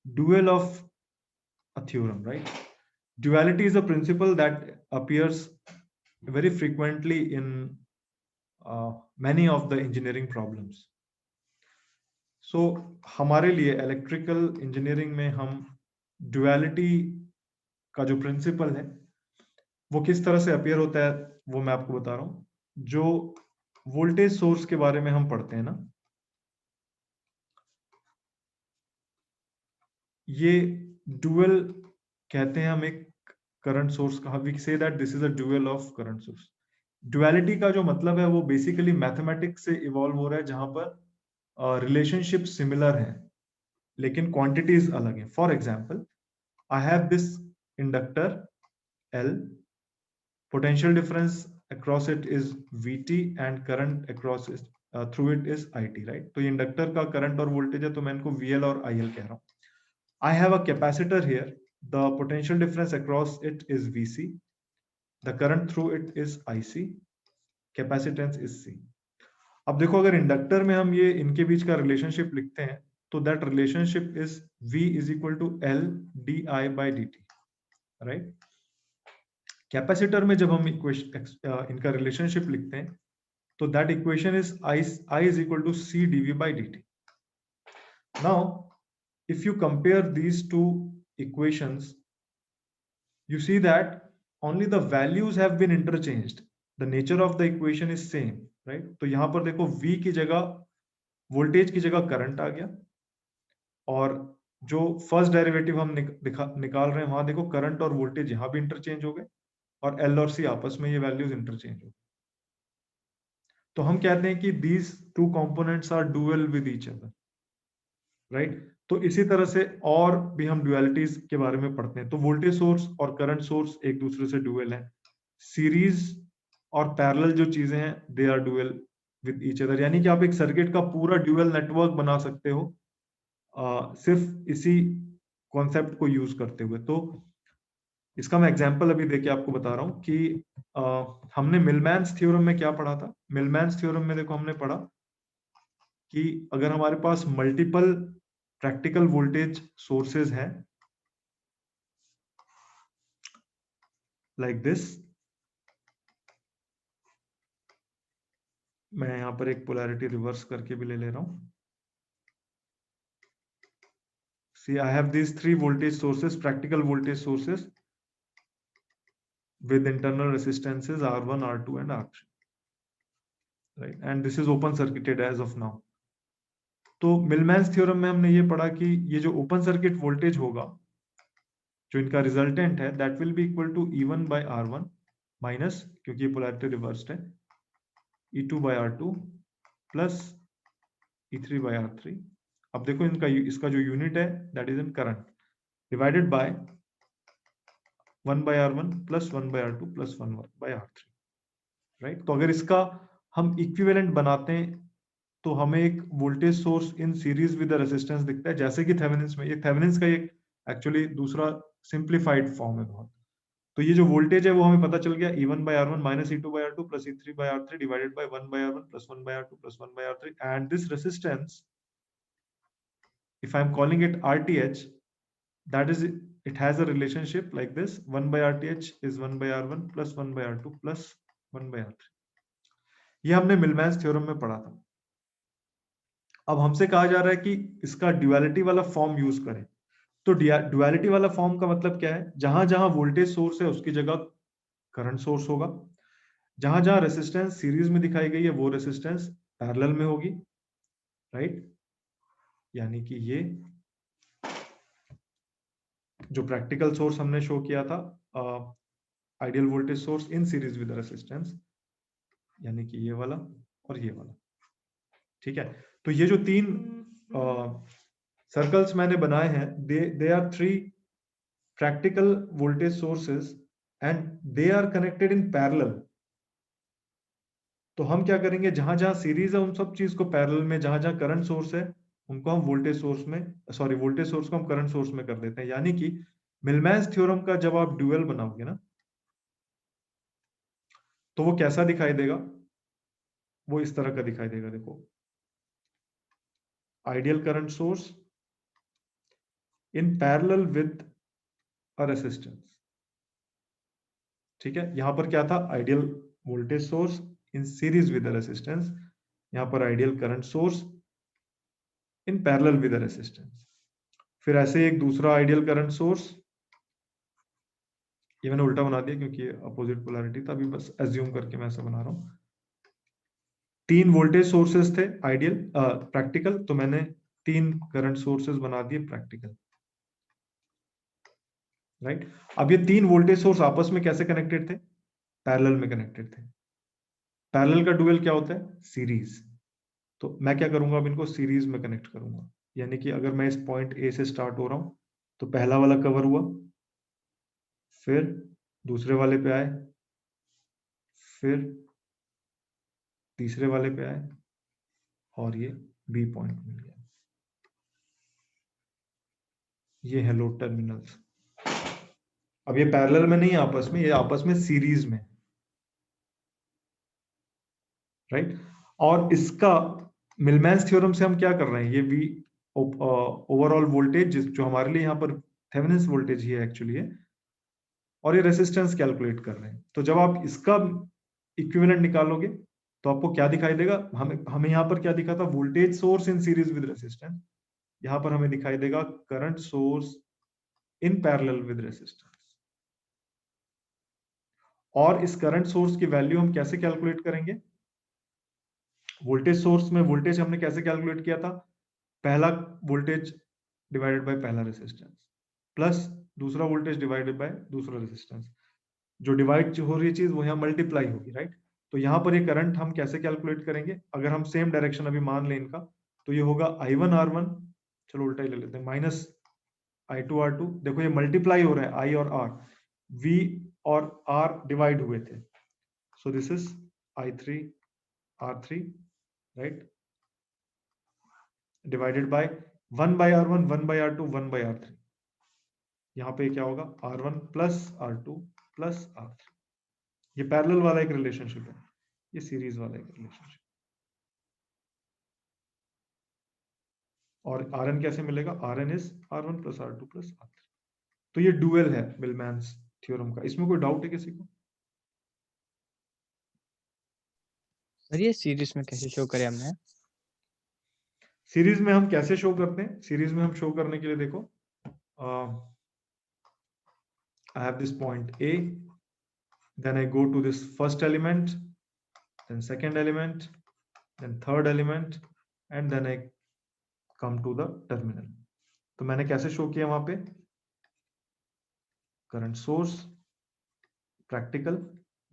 dual of a theorem, right? Duality is a principle that appears very frequently in many of the engineering problems. So हमारे लिए इलेक्ट्रिकल इंजीनियरिंग में हम ड्युअलिटी का जो प्रिंसिपल है वो किस तरह से अपीयर होता है वो मैं आपको बता रहा हूं. जो वोल्टेज सोर्स के बारे में हम पढ़ते हैं ना, ये डुअल कहते हैं हम एक करंट सोर्स का. We say that this is a dual of current source. Duality का जो मतलब है वो बेसिकली मैथमेटिक्स से इवॉल्व हो रहा है, जहां पर रिलेशनशिप सिमिलर है लेकिन क्वांटिटीज अलग है. For example, I have this inductor L, potential difference across it is VT and current across it through it is IT, right? तो ये इंडक्टर का करंट और वोल्टेज है, तो मैं इनको VL और IL कह रहा हूं. I have a capacitor here. The potential difference across it is VC. The current through it is IC. Capacitance is C. अब देखो, अगर इंडक्टर में हम ये इनके बीच का रिलेशनशिप लिखते हैं तो that relationship is V is equal to L DI by dt, right? Capacitor में जब हम इनका रिलेशनशिप लिखते हैं तो that equation is I is equal to C dV by dt. Now if you compare these two equations, you see that only the values have been interchanged. The nature of the equation is same, right? तो यहां पर देखो V की जगह voltage की जगह current आ गया, और जो फर्स्ट डेरिवेटिव हम निकाल रहे हैं वहां देखो करंट और वोल्टेज यहां भी इंटरचेंज हो गए, और L और C आपस में ये वैल्यूज इंटरचेंज हो गए. तो हम कहते हैं कि these two components are dual with each other, right? तो इसी तरह से और भी हम ड्युअलिटीज के बारे में पढ़ते हैं. तो वोल्टेज सोर्स और करंट सोर्स एक दूसरे से ड्युअल है. सीरीज और पैरेलल जो चीजें हैं they are dual with each other. यानी कि आप एक सर्किट का पूरा ड्युअल नेटवर्क बना सकते हो सिर्फ इसी कॉन्सेप्ट को यूज करते हुए. तो इसका मैं एग्जांपल अभी देके आपको बता रहा हूं कि हमने मिलमैन्स थ्योरम में क्या पढ़ा था. मिलमैन्स थ्योरम में देखो हमने पढ़ा कि अगर हमारे पास मल्टीपल प्रैक्टिकल वोल्टेज सोर्सेज हैं लाइक दिस, मैं यहां पर एक पोलैरिटी रिवर्स करके भी ले रहा हूं. See, I have these three voltage sources, practical voltage sources with internal resistances R1, R2 and R3, right? And this is open circuited as of now. तो मिलमैन्स थ्योरम में हमने ये पढ़ा कि ये जो ओपन सर्किट वोल्टेज होगा, जो इनका रिजल्टेंट है, that will be equal to E1 by R1 minus, क्योंकि ये पोलैरिटी रिवर्स्ड है, E2 by R2 plus E3 by R3. अब देखो इसका जो यूनिट है that is in current, divided by 1 by R1 plus 1 by R2 plus 1 by R3. Right. तो अगर इसका हम इक्विवेलेंट बनाते हैं तो हमें एक voltage source in series with resistance दिखता है, जैसे कि थेवेनिन्स में। ये थेवेनिन्स का एक एक्चुअली दूसरा सिंप्लीफाइड फॉर्म है बहुत। तो ये जो वोल्टेज है वो हमें पता चल गया, E1 by R1 minus E2 by R2 plus E3 by R3 divided by 1 by R1 plus 1 by R2 plus 1 by R3, and this resistance, if I'm calling it RTH, that is, it has a relationship like this: 1 by RTH is 1 by R1 plus 1 by R2 plus 1 by R3. ये हमने मिलमैन्स theorem में पढ़ा था। अब हमसे कहा जा रहा है कि इसका ड्युअलिटी वाला फॉर्म यूज करें। तो ड्युअलिटी वाला फॉर्म का मतलब क्या है? जहां जहां वोल्टेज सोर्स है उसकी जगह करंट सोर्स होगा, जहां जहां रेसिस्टेंस सीरीज में दिखाई गई है वो रेसिस्टेंस पैरेलल में होगी, राइट। यानी कि ये जो प्रैक्टिकल सोर्स हमने शो किया था, ideal voltage source in series with resistance, यानी कि ये वाला और ये वाला, ठीक है। तो ये जो तीन सर्कल्स मैंने बनाए हैं, they are three practical voltage sources and they are connected in parallel. तो हम क्या करेंगे, जहां जहां सीरीज है उन सब चीज को पैरेलल में, जहां जहां करंट सोर्स है उनको हम वोल्टेज सोर्स में, सॉरी वोल्टेज सोर्स को हम करंट सोर्स में कर देते हैं। यानी कि मिलमैन्स थ्योरम का जब आप ड्यूअल बनाओगे ना, तो वो कैसा दिखाई देगा? वो इस तरह का दिखाई देगा। देखो, ideal current source in parallel with a resistance, ठीक है। यहां पर क्या था? Ideal voltage source in series with resistance, यहां पर ideal current source in parallel with resistance. फिर ऐसे एक दूसरा आइडियल करंट सोर्स, ये मैंने उल्टा बना दिया क्योंकि अपोजिट पोलैरिटी था, अभी बस एज्यूम करके मैं ऐसा बना रहा हूं। तीन वोल्टेज सोर्सेस थे आइडियल प्रैक्टिकल, तो मैंने तीन करंट सोर्सेस बना दिए प्रैक्टिकल, राइट। अब ये तीन वोल्टेज सोर्स आपस में कैसे कनेक्टेड थे? पैरेलल में कनेक्टेड थे। पैरेलल का डुअल क्या होता है? सीरीज। तो मैं क्या करूंगा, अब इनको सीरीज में कनेक्ट करूंगा। यानी कि अगर मैं इस पॉइंट ए से स्टार्ट हो रहा हूं तो पहला वाला कवर हुआ, फिर दूसरे वाले पे आए, फिर तीसरे वाले पे आए, और ये बी पॉइंट मिल गया। ये है लोड टर्मिनल्स। अब ये पैरेलल में नहीं है आपस में, ये आपस में सीरीज में, राइट। और इसका मिलमैन्स थ्योरम से हम क्या कर रहे हैं, ये वी ओवरऑल वोल्टेज जो हमारे लिए यहाँ पर थेवेनिन्स वोल्टेज ही है एक्चुअली है, और ये रेसिस्टेंस कैलकुलेट कर रहे हैं। तो जब आप इसका इक्विवेलेंट निकालोगे तो आपको क्या दिखाई देगा? हमें यहाँ पर क्या दिखा था? Voltage source in series with resistance. यहाँ पर हमें दिखाई देगा current source in parallel with resistance. और इस करंट सोर्स की वैल्यू हम कैसे कैलकुलेट करेंगे? वोल्टेज सोर्स में वोल्टेज हमने कैसे कैलकुलेट किया था? पहला वोल्टेज डिवाइडेड बाय पहला रेसिस्टेंस प्लस दूसरा वोल्टेज डिवाइडेड बाय दूसरा रेसिस्टेंस। जो डिवाइड हो रही चीज वो यहाँ मल्टीप्लाई होगी, राइट। तो यहाँ पर ये करंट हम कैसे कैलकुलेट करेंगे? अगर हम सेम डायरेक्शन अभी मान लें इनका, तो ये होगा I1 R1, चलो उल्टा ही ले लेते हैं, माइनस I2 R2। देखो ये मल्टीप्लाई हो रहा है, I और R, V और R डिवाइड हुए थे, सो this is I3 R3, right, divided by 1 by R1, 1 by R2, 1 by R3। यहाँ पे क्या होगा? R1 plus R2 plus R3। ये पैरेलल वाला एक रिलेशनशिप है, ये सीरीज वाला एक रिलेशनशिप। और Rn कैसे मिलेगा? Rn is R1 plus R2 plus R3। तो ये डुअल है मिलमैन्स थ्योरम का। इसमें कोई डाउट है किसी को? सर ये सीरीज में कैसे शो करें हमने? सीरीज में हम कैसे शो करते हैं? सीरीज में हम शो करने के लिए देखो, I have this point A, then I go to this first element, then second element, then third element, and then I come to the terminal. तो मैंने कैसे शो किया वहां पे? करंट सोर्स प्रैक्टिकल,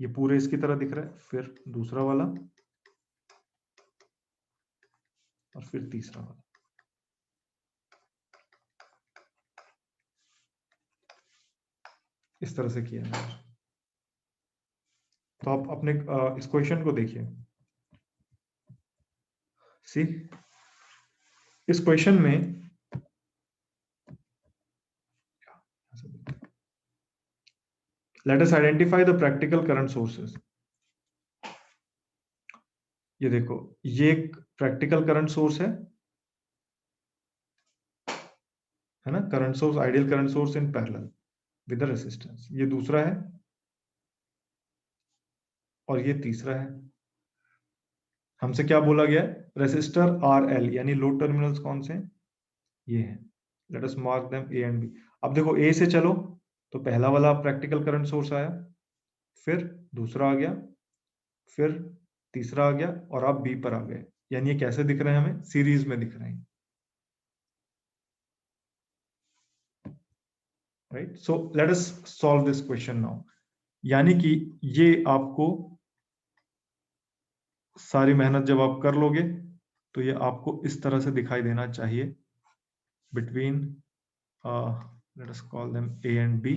ये पूरे इसकी तरह दिख रहा है, फिर दूसरा वाला और फिर तीसरा वाला। इस तरह से किया है। तो आप अपने इस क्वेश्चन को देखिए। सी इस क्वेश्चन में let us identify the practical current sources। ये देखो, ये एक प्रैक्टिकल करंट सोर्स है ना, current source, ideal current source in parallel with the resistance. ये दूसरा है और ये तीसरा है। हमसे क्या बोला गया है? रेसिस्टर आर एल, यानी लोड टर्मिनल्स कौन से हैं? ये हैं। Let us mark them A and B. अब देखो, ए से चलो तो पहला वाला प्रैक्टिकल करंट सोर्स आया, फिर दूसरा आ गया, फिर तीसरा आ गया, और आप बी पर आ गए। यानी ये कैसे दिख रहे हैं? हमें सीरीज में दिख रहे हैं, right. So let us solve this question now. यानी कि ये आपको सारी मेहनत जब आप कर लोगे तो ये आपको इस तरह से दिखाई देना चाहिए, between let us call them A and B,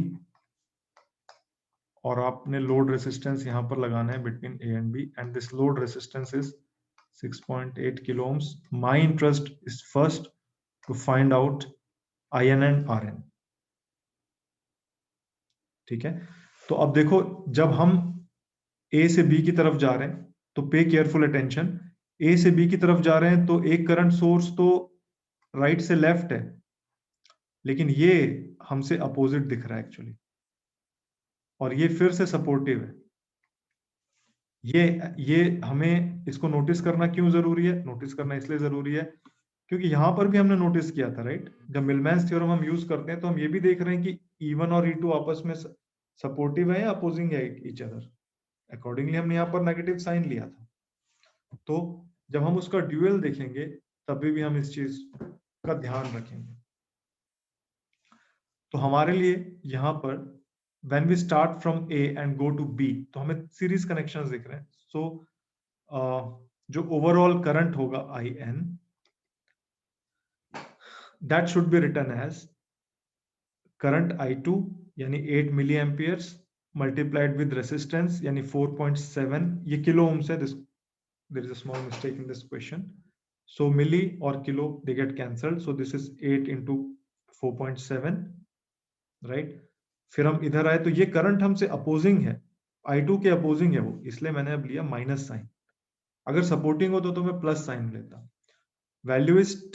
और आपने लोड रेसिस्टेंस यहां पर लगाना है between A and B, and this load resistance is 6.8 kilo ohms. My interest is first to find out IN and RN, ठीक है। तो अब देखो, जब हम A से B की तरफ जा रहे हैं तो पे केयरफुल अटेंशन, A से B की तरफ जा रहे हैं तो एक करंट सोर्स तो राइट से लेफ्ट है, लेकिन ये हमसे अपोजिट दिख रहा है एक्चुअली, और ये फिर से सपोर्टिव है। ये हमें इसको नोटिस करना क्यों जरूरी है? नोटिस करना इसलिए जरूरी है क्योंकि यहां पर भी हमने नोटिस किया था, राइट। जब मिलमैन्स थ्योरम हम यूज करते हैं तो हम ये भी देख रहे हैं कि E1 और E2 आपस में सपोर्टिव है या अपोजिंग है ईच अदर। अकॉर्डिंगली हमने यहाँ पर नेगेटिव साइन लिया था। तो जब हम उसका ड्यूअल देखेंगे तभी भी हम इस चीज का ध्यान रखेंगे। तो हमारे लिए यहाँ पर when we start from A and go to B, तो हमें सीरीज कनेक्शंस दिख रहे हैं। सो जो ओवरऑल करंट होगा IN, that should be written as current I2 यानी 8 मिली एम्पियर्स multiplied with resistance यानी 4.7, ये किलो ओम्स है। There is a small mistake in this question. So milli or kilo, they get cancelled. So this is 8 into 4.7, right? फिर हम इधर आए तो ये करंट हमसे अपोजिंग है, I2 के अपोजिंग है वो, इसलिए मैंने अब लिया माइनस साइन। अगर सपोर्टिंग होता तो मैं प्लस साइन लेता। Value is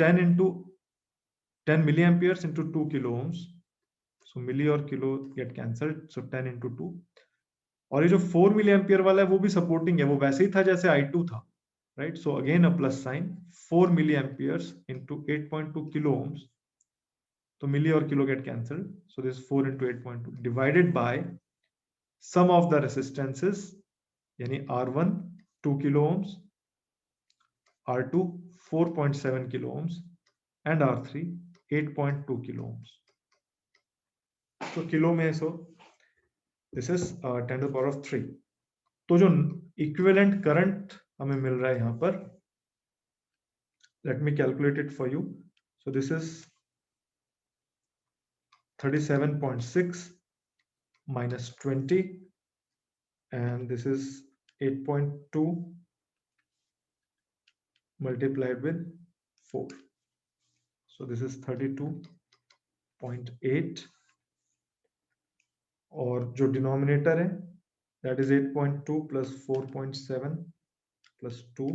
10 milli amperes into 2 kilo ohms. So milli और kilo get cancelled, so 10 into 2। और ये जो 4 मिली एम्पियर वाला है वो भी सपोर्टिंग है, वो वैसे ही था जैसे I2 था, right? So again a plus sign, 4 milliamperes into 8.2 kilo ohms. So milli or kilo get cancelled. So this 4 into 8.2 divided by sum of the resistances, yani R1 2 kilo ohms, R2 4.7 kilo ohms, and R3 8.2 kilo ohms. So kilo में so this is 10 to the power of 3. तो जो equivalent current हमें मिल रहा है यहाँ पर, let me calculate it for you. So this is 37.6 minus 20, and this is 8.2 multiplied with 4. So this is 32.8, और जो डिनोमिनेटर है that is 8.2 plus 4.7 plus 2,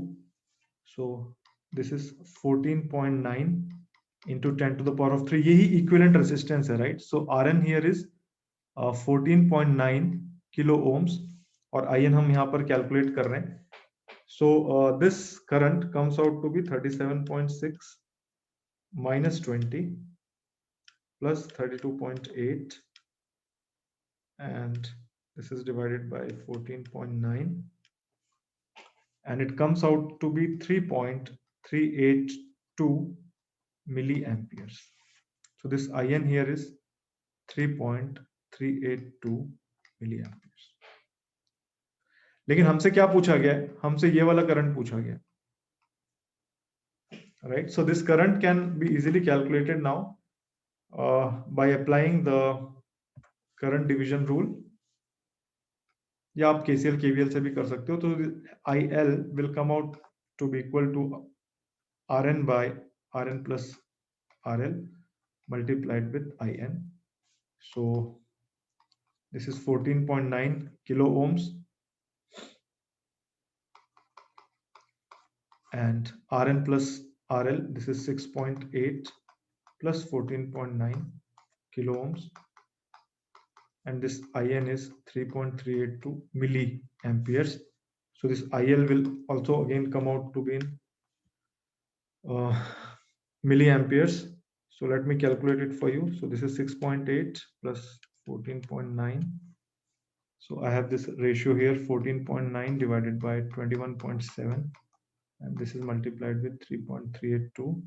so this is 14.9 into 10 to the power of 3. यही equivalent resistance है, right? So RN here is 14.9 kilo ohms, और IN हम यहाँ पर calculate कर रहे हैं। So this current comes out to be 37.6 minus 20 plus 32.8, and this is divided by 14.9, and it comes out to be 3.382 milliamperes. So this IN here is 3.382 milliamperes. लेकिन हमसे क्या पूछा गया है? हमसे ये वाला करंट पूछा गया, right? So this current can be easily calculated now by applying the current division rule. या आप KCL KVL से भी कर सकते हो। तो IL will come out to be equal to RN by RN plus RL multiplied with IN. So this is 14.9 kilo ohms, and RN plus RL, this is 6.8 plus 14.9 kilo ohms, and this IN is 3.382 milliamperes. So this IL will also again come out to be in milliamperes. So let me calculate it for you. So this is 6.8 plus 14.9. So I have this ratio here, 14.9 divided by 21.7, and this is multiplied with 3.382.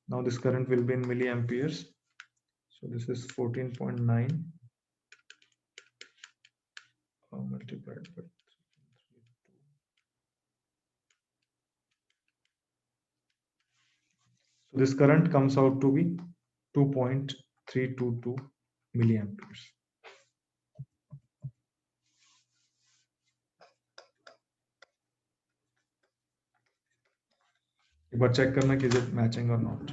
Now this current will be in milliamperes. So this is 14.9 multiplied by 3.382. So this current comes out to be 2.322 milliamperes. एक बार check करना कि is it matching or not.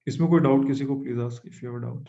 इसमें कोई doubt किसी को please ask if you have a doubt.